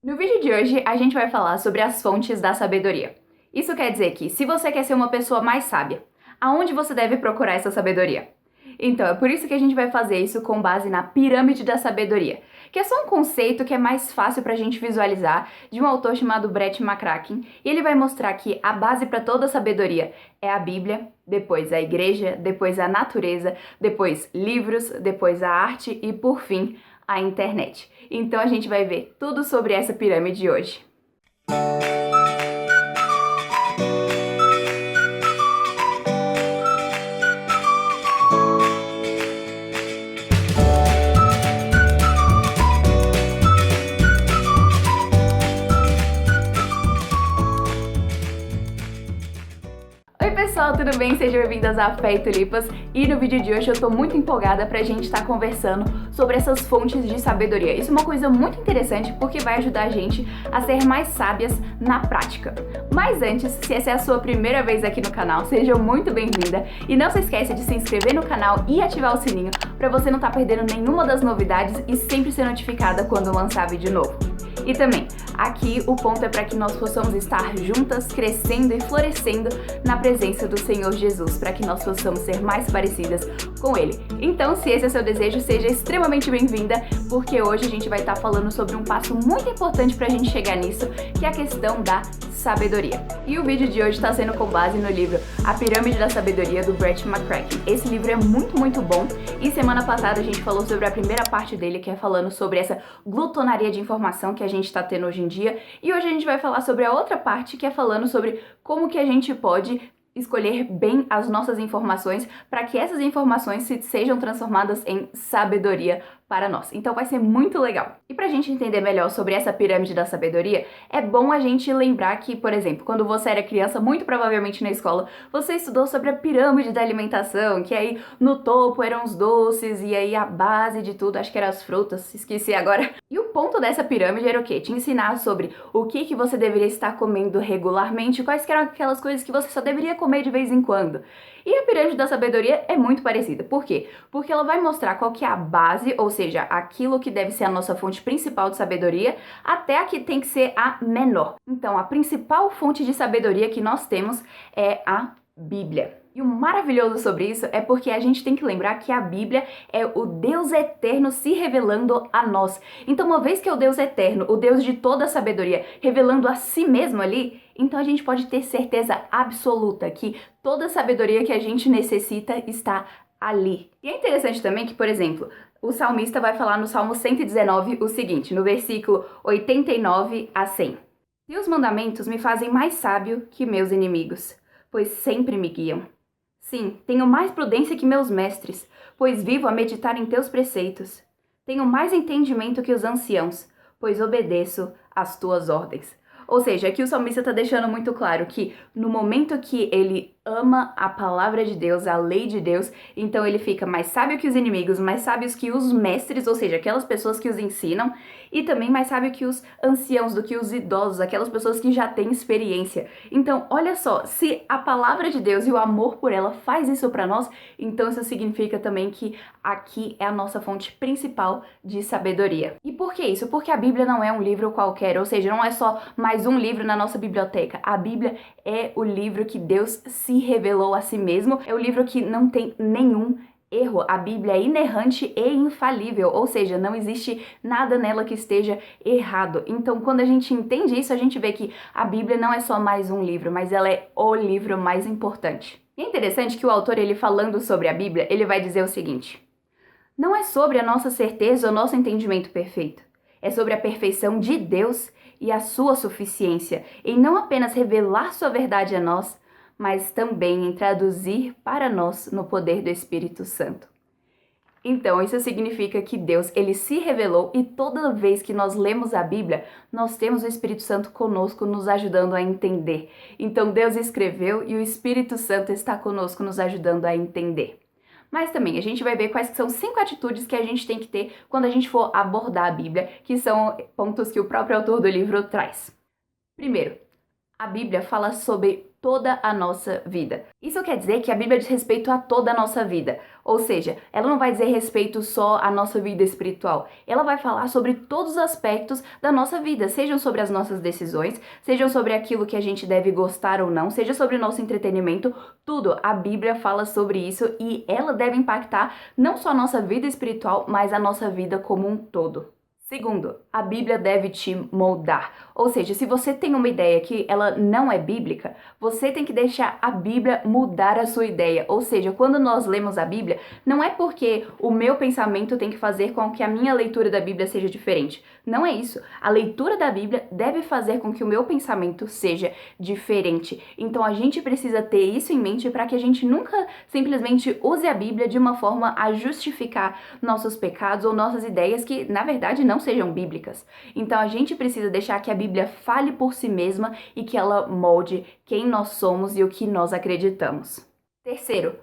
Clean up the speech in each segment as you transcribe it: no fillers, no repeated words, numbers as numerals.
No vídeo de hoje, a gente vai falar sobre as fontes da sabedoria. Isso quer dizer que, se você quer ser uma pessoa mais sábia, aonde você deve procurar essa sabedoria? Então, é por isso que a gente vai fazer isso com base na pirâmide da sabedoria, que é só um conceito que é mais fácil pra gente visualizar, de um autor chamado Brett McCracken, e ele vai mostrar que a base para toda a sabedoria é a Bíblia, depois a igreja, depois a natureza, depois livros, depois a arte e, por fim, a internet. Então a gente vai ver tudo sobre essa pirâmide hoje. Oi pessoal, tudo bem? Sejam bem-vindos a Fé e Tulipas, e no vídeo de hoje eu tô muito empolgada pra gente estar conversando sobre essas fontes de sabedoria. Isso é uma coisa muito interessante porque vai ajudar a gente a ser mais sábias na prática. Mas antes, se essa é a sua primeira vez aqui no canal, seja muito bem-vinda e não se esqueça de se inscrever no canal e ativar o sininho pra você não estar perdendo nenhuma das novidades e sempre ser notificada quando lançar vídeo novo. E também, aqui o ponto é para que nós possamos estar juntas, crescendo e florescendo na presença do Senhor Jesus, para que nós possamos ser mais parecidas com Ele. Então, se esse é o seu desejo, seja extremamente bem-vinda, porque hoje a gente vai estar falando sobre um passo muito importante para a gente chegar nisso, que é a questão da sabedoria. E o vídeo de hoje está sendo com base no livro A Pirâmide da Sabedoria, do Brett McCracken. Esse livro é muito bom, e semana passada a gente falou sobre a primeira parte dele, que é falando sobre essa glutonaria de informação que a gente está tendo hoje em dia, e hoje a gente vai falar sobre a outra parte, que é falando sobre como que a gente pode escolher bem as nossas informações para que essas informações sejam transformadas em sabedoria para nós. Então vai ser muito legal. E pra gente entender melhor sobre essa pirâmide da sabedoria, é bom a gente lembrar que, por exemplo, quando você era criança, muito provavelmente na escola, você estudou sobre a pirâmide da alimentação, que aí no topo eram os doces e aí a base de tudo, acho que eram as frutas, esqueci agora. E o ponto dessa pirâmide era o quê? Te ensinar sobre o que você deveria estar comendo regularmente, quais que eram aquelas coisas que você só deveria comer de vez em quando. E a pirâmide da sabedoria é muito parecida. Por quê? Porque ela vai mostrar qual que é a base, ou seja, aquilo que deve ser a nossa fonte principal de sabedoria, até a que tem que ser a menor. Então, a principal fonte de sabedoria que nós temos é a Bíblia. E o maravilhoso sobre isso é porque a gente tem que lembrar que a Bíblia é o Deus eterno se revelando a nós. Então, uma vez que é o Deus eterno, o Deus de toda a sabedoria, revelando a si mesmo ali, então a gente pode ter certeza absoluta que toda a sabedoria que a gente necessita está ali. E é interessante também que, por exemplo, o salmista vai falar no Salmo 119 o seguinte, no versículo 89 a 100. Teus mandamentos me fazem mais sábio que meus inimigos, pois sempre me guiam. Sim, tenho mais prudência que meus mestres, pois vivo a meditar em teus preceitos. Tenho mais entendimento que os anciãos, pois obedeço às tuas ordens. Ou seja, aqui o salmista está deixando muito claro que no momento que ele ama a palavra de Deus, a lei de Deus, então ele fica mais sábio que os inimigos, mais sábios que os mestres, ou seja, aquelas pessoas que os ensinam, e também mais sábio que os anciãos, do que os idosos, aquelas pessoas que já têm experiência. Então, olha só, se a palavra de Deus e o amor por ela faz isso para nós, então isso significa também que aqui é a nossa fonte principal de sabedoria. E por que isso? Porque a Bíblia não é um livro qualquer, ou seja, não é só mais um livro na nossa biblioteca. A Bíblia é o livro que Deus se revelou a si mesmo, é o livro que não tem nenhum erro. A Bíblia é inerrante e infalível, ou seja, não existe nada nela que esteja errado. Então, quando a gente entende isso, a gente vê que a Bíblia não é só mais um livro, mas ela é o livro mais importante. E é interessante que o autor, ele falando sobre a Bíblia, ele vai dizer o seguinte: não é sobre a nossa certeza ou nosso entendimento perfeito, é sobre a perfeição de Deus e a sua suficiência em não apenas revelar sua verdade a nós, mas também em traduzir para nós no poder do Espírito Santo. Então, isso significa que Deus, ele se revelou, e toda vez que nós lemos a Bíblia, nós temos o Espírito Santo conosco, nos ajudando a entender. Então, Deus escreveu e o Espírito Santo está conosco, nos ajudando a entender. Mas também a gente vai ver quais são 5 atitudes que a gente tem que ter quando a gente for abordar a Bíblia, que são pontos que o próprio autor do livro traz. Primeiro, a Bíblia fala sobre toda a nossa vida. Isso quer dizer que a Bíblia diz respeito a toda a nossa vida. Ou seja, ela não vai dizer respeito só à nossa vida espiritual. Ela vai falar sobre todos os aspectos da nossa vida, sejam sobre as nossas decisões, sejam sobre aquilo que a gente deve gostar ou não, seja sobre o nosso entretenimento, tudo. A Bíblia fala sobre isso e ela deve impactar não só a nossa vida espiritual, mas a nossa vida como um todo. Segundo, a Bíblia deve te moldar. Ou seja, se você tem uma ideia que ela não é bíblica, você tem que deixar a Bíblia mudar a sua ideia. Ou seja, quando nós lemos a Bíblia, não é porque o meu pensamento tem que fazer com que a minha leitura da Bíblia seja diferente. Não é isso. A leitura da Bíblia deve fazer com que o meu pensamento seja diferente. Então a gente precisa ter isso em mente para que a gente nunca simplesmente use a Bíblia de uma forma a justificar nossos pecados ou nossas ideias que, na verdade, não sejam bíblicas. Então a gente precisa deixar que a Bíblia fale por si mesma e que ela molde quem nós somos e o que nós acreditamos. Terceiro,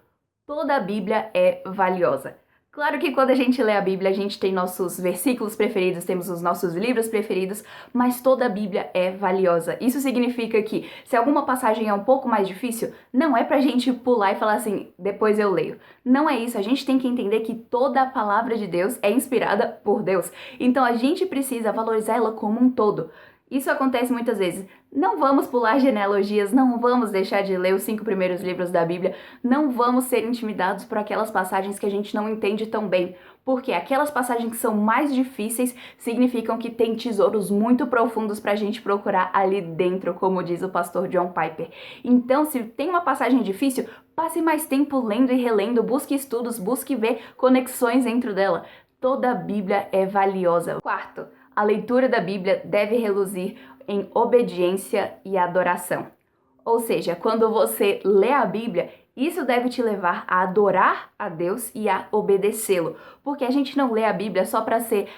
toda a Bíblia é valiosa. Claro que quando a gente lê a Bíblia, a gente tem nossos versículos preferidos, temos os nossos livros preferidos, mas toda a Bíblia é valiosa. Isso significa que se alguma passagem é um pouco mais difícil, não é pra gente pular e falar assim, depois eu leio. Não é isso, a gente tem que entender que toda a palavra de Deus é inspirada por Deus. Então a gente precisa valorizar ela como um todo. Isso acontece muitas vezes. Não vamos pular genealogias, não vamos deixar de ler os 5 primeiros livros da Bíblia, não vamos ser intimidados por aquelas passagens que a gente não entende tão bem, porque aquelas passagens que são mais difíceis significam que tem tesouros muito profundos pra gente procurar ali dentro, como diz o pastor John Piper. Então, se tem uma passagem difícil, passe mais tempo lendo e relendo, busque estudos, busque ver conexões dentro dela. Toda a Bíblia é valiosa. Quarto, a leitura da Bíblia deve reluzir em obediência e adoração. Ou seja, quando você lê a Bíblia, isso deve te levar a adorar a Deus e a obedecê-lo. Porque a gente não lê a Bíblia só para ser,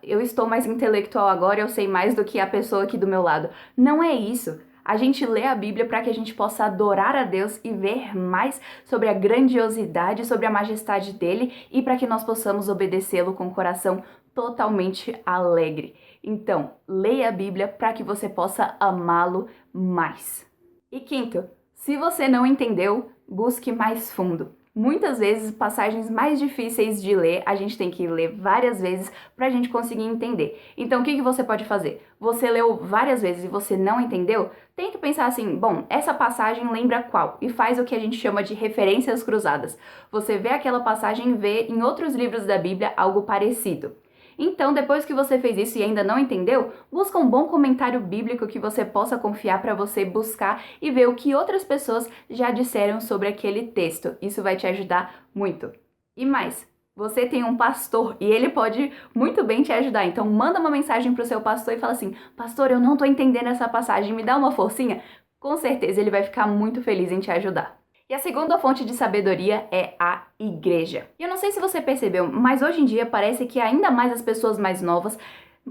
eu estou mais intelectual agora, eu sei mais do que a pessoa aqui do meu lado. Não é isso. A gente lê a Bíblia para que a gente possa adorar a Deus e ver mais sobre a grandiosidade, sobre a majestade dele e para que nós possamos obedecê-lo com o coração totalmente alegre. Então, leia a Bíblia para que você possa amá-lo mais. E quinto, se você não entendeu, busque mais fundo. Muitas vezes, passagens mais difíceis de ler, a gente tem que ler várias vezes para a gente conseguir entender. Então, o que você pode fazer? Você leu várias vezes e você não entendeu? Tenta pensar assim, bom, essa passagem lembra qual? E faz o que a gente chama de referências cruzadas. Você vê aquela passagem e vê em outros livros da Bíblia algo parecido. Então, depois que você fez isso e ainda não entendeu, busca um bom comentário bíblico que você possa confiar para você buscar e ver o que outras pessoas já disseram sobre aquele texto. Isso vai te ajudar muito. E mais, você tem um pastor e ele pode muito bem te ajudar. Então, manda uma mensagem para o seu pastor e fala assim, pastor, eu não estou entendendo essa passagem, me dá uma forcinha? Com certeza ele vai ficar muito feliz em te ajudar. E a segunda fonte de sabedoria é a igreja. E eu não sei se você percebeu, mas hoje em dia parece que ainda mais as pessoas mais novas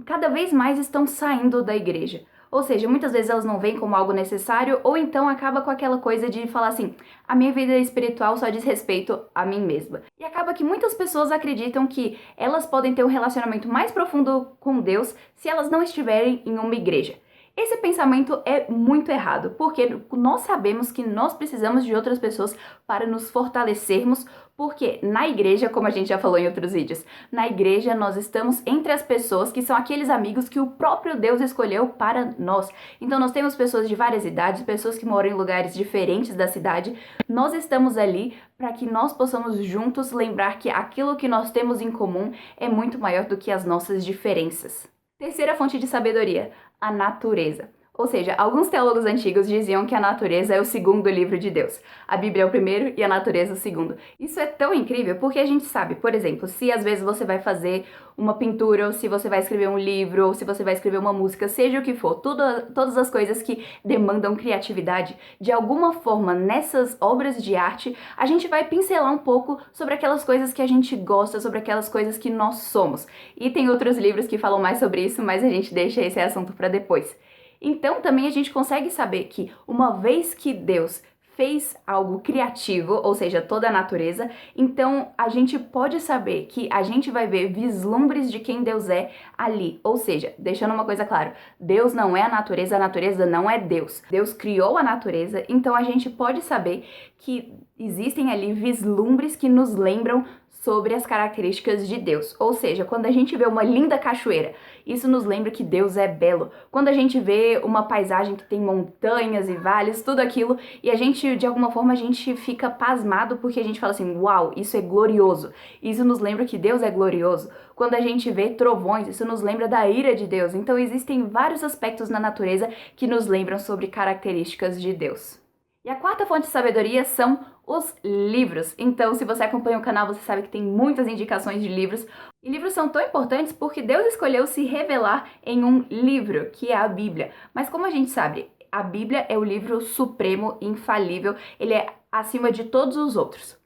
cada vez mais estão saindo da igreja. Ou seja, muitas vezes elas não veem como algo necessário, ou então acaba com aquela coisa de falar assim, a minha vida espiritual só diz respeito a mim mesma. E acaba que muitas pessoas acreditam que elas podem ter um relacionamento mais profundo com Deus se elas não estiverem em uma igreja. Esse pensamento é muito errado, porque nós sabemos que nós precisamos de outras pessoas para nos fortalecermos, porque na igreja, como a gente já falou em outros vídeos, na igreja nós estamos entre as pessoas que são aqueles amigos que o próprio Deus escolheu para nós. Então nós temos pessoas de várias idades, pessoas que moram em lugares diferentes da cidade. Nós estamos ali para que nós possamos juntos lembrar que aquilo que nós temos em comum é muito maior do que as nossas diferenças. Terceira fonte de sabedoria, a natureza. Ou seja, alguns teólogos antigos diziam que a natureza é o segundo livro de Deus. A Bíblia é o primeiro e a natureza é o segundo. Isso é tão incrível porque a gente sabe, por exemplo, se às vezes você vai fazer uma pintura, ou se você vai escrever um livro, ou se você vai escrever uma música, seja o que for, todas as coisas que demandam criatividade, de alguma forma nessas obras de arte, a gente vai pincelar um pouco sobre aquelas coisas que a gente gosta, sobre aquelas coisas que nós somos. E tem outros livros que falam mais sobre isso, mas a gente deixa esse assunto para depois. Então, também a gente consegue saber que uma vez que Deus fez algo criativo, ou seja, toda a natureza, então a gente pode saber que a gente vai ver vislumbres de quem Deus é ali. Ou seja, deixando uma coisa clara, Deus não é a natureza não é Deus. Deus criou a natureza, então a gente pode saber que existem ali vislumbres que nos lembram sobre as características de Deus. Ou seja, quando a gente vê uma linda cachoeira, isso nos lembra que Deus é belo. Quando a gente vê uma paisagem que tem montanhas e vales, tudo aquilo, e a gente, de alguma forma, a gente fica pasmado porque a gente fala assim, uau, isso é glorioso. Isso nos lembra que Deus é glorioso. Quando a gente vê trovões, isso nos lembra da ira de Deus. Então existem vários aspectos na natureza que nos lembram sobre características de Deus. E a quarta fonte de sabedoria são os livros. Então, se você acompanha o canal, você sabe que tem muitas indicações de livros. E livros são tão importantes porque Deus escolheu se revelar em um livro, que é a Bíblia. Mas como a gente sabe, a Bíblia é o livro supremo, infalível, ele é acima de todos os outros.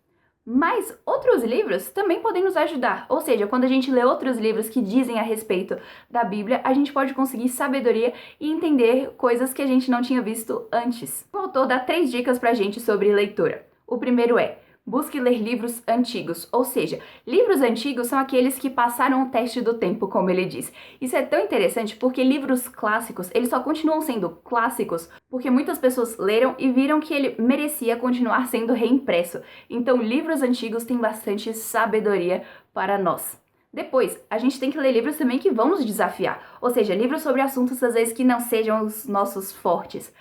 Mas outros livros também podem nos ajudar, ou seja, quando a gente lê outros livros que dizem a respeito da Bíblia, a gente pode conseguir sabedoria e entender coisas que a gente não tinha visto antes. O autor dá 3 dicas pra gente sobre leitura. O primeiro é: busque ler livros antigos, ou seja, livros antigos são aqueles que passaram o teste do tempo, como ele diz. Isso é tão interessante porque livros clássicos, eles só continuam sendo clássicos porque muitas pessoas leram e viram que ele merecia continuar sendo reimpresso. Então, livros antigos têm bastante sabedoria para nós. Depois, a gente tem que ler livros também que vão nos desafiar, ou seja, livros sobre assuntos às vezes que não sejam os nossos fortes.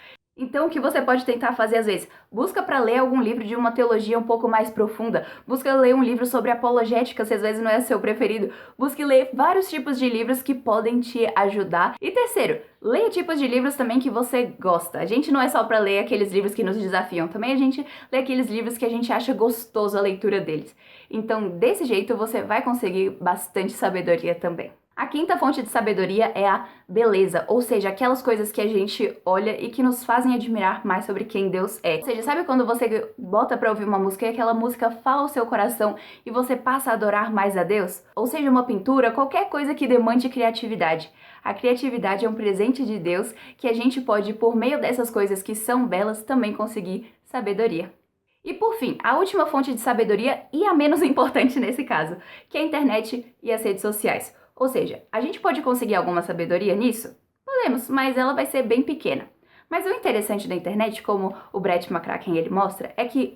Então, o que você pode tentar fazer às vezes? Busca para ler algum livro de uma teologia um pouco mais profunda. Busca ler um livro sobre apologética, se às vezes não é seu preferido. Busque ler vários tipos de livros que podem te ajudar. E terceiro, leia tipos de livros também que você gosta. A gente não é só para ler aqueles livros que nos desafiam, também a gente lê aqueles livros que a gente acha gostoso a leitura deles. Então, desse jeito, você vai conseguir bastante sabedoria também. A quinta fonte de sabedoria é a beleza, ou seja, aquelas coisas que a gente olha e que nos fazem admirar mais sobre quem Deus é. Ou seja, sabe quando você bota pra ouvir uma música e aquela música fala ao seu coração e você passa a adorar mais a Deus? Ou seja, uma pintura, qualquer coisa que demande criatividade. A criatividade é um presente de Deus que a gente pode, por meio dessas coisas que são belas, também conseguir sabedoria. E por fim, a última fonte de sabedoria, e a menos importante nesse caso, que é a internet e as redes sociais. Ou seja, a gente pode conseguir alguma sabedoria nisso? Podemos, mas ela vai ser bem pequena. Mas o interessante da internet, como o Brett McCracken ele mostra, é que,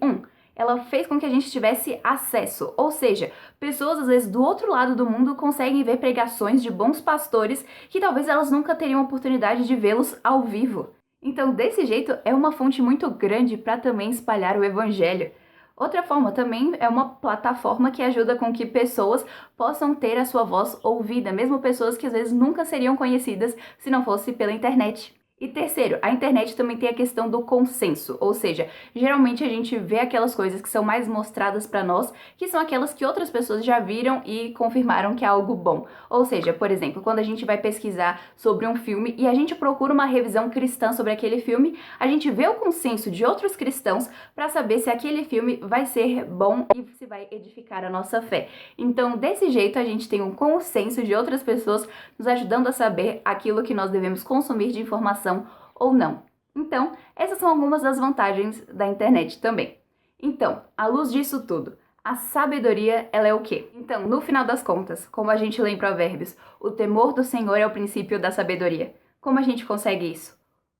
ela fez com que a gente tivesse acesso, ou seja, pessoas às vezes do outro lado do mundo conseguem ver pregações de bons pastores que talvez elas nunca teriam oportunidade de vê-los ao vivo. Então, desse jeito, é uma fonte muito grande para também espalhar o evangelho. Outra forma também é uma plataforma que ajuda com que pessoas possam ter a sua voz ouvida, mesmo pessoas que às vezes nunca seriam conhecidas se não fosse pela internet. E terceiro, a internet também tem a questão do consenso, ou seja, geralmente a gente vê aquelas coisas que são mais mostradas para nós, que são aquelas que outras pessoas já viram e confirmaram que é algo bom. Ou seja, por exemplo, quando a gente vai pesquisar sobre um filme e a gente procura uma revisão cristã sobre aquele filme, a gente vê o consenso de outros cristãos para saber se aquele filme vai ser bom e se vai edificar a nossa fé. Então, desse jeito, a gente tem um consenso de outras pessoas nos ajudando a saber aquilo que nós devemos consumir de informação ou não. Então, essas são algumas das vantagens da internet também. Então, à luz disso tudo, a sabedoria, ela é o quê? Então, no final das contas, como a gente lê em Provérbios, o temor do Senhor é o princípio da sabedoria. Como a gente consegue isso?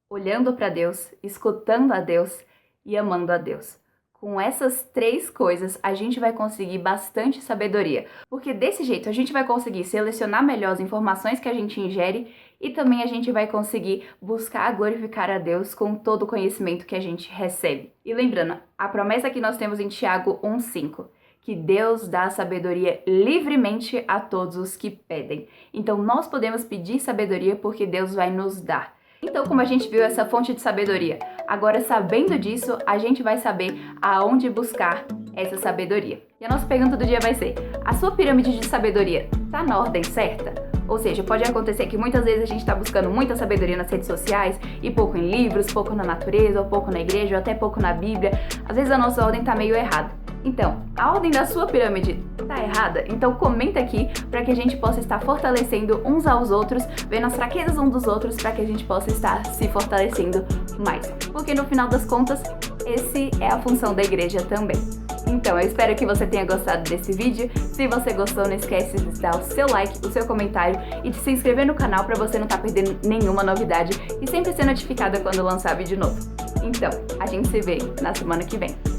Olhando para Deus, escutando a Deus e amando a Deus. Com essas 3 coisas, a gente vai conseguir bastante sabedoria, porque desse jeito a gente vai conseguir selecionar melhor as informações que a gente ingere e também a gente vai conseguir buscar glorificar a Deus com todo o conhecimento que a gente recebe. E lembrando, a promessa que nós temos em Tiago 1:5, que Deus dá sabedoria livremente a todos os que pedem. Então nós podemos pedir sabedoria porque Deus vai nos dar. Então, como a gente viu essa fonte de sabedoria, agora sabendo disso, a gente vai saber aonde buscar essa sabedoria. E a nossa pergunta do dia vai ser: a sua pirâmide de sabedoria tá na ordem certa? Ou seja, pode acontecer que muitas vezes a gente está buscando muita sabedoria nas redes sociais e pouco em livros, pouco na natureza, ou pouco na igreja, ou até pouco na Bíblia. Às vezes a nossa ordem tá meio errada. Então, a ordem da sua pirâmide tá errada? Então comenta aqui para que a gente possa estar fortalecendo uns aos outros, vendo as fraquezas uns dos outros para que a gente possa estar se fortalecendo mais. Porque no final das contas, Esse é a função da igreja também. Então, eu espero que você tenha gostado desse vídeo. Se você gostou, não esquece de dar o seu like, o seu comentário e de se inscrever no canal para você não estar perdendo nenhuma novidade e sempre ser notificada quando lançar vídeo novo. Então, a gente se vê na semana que vem.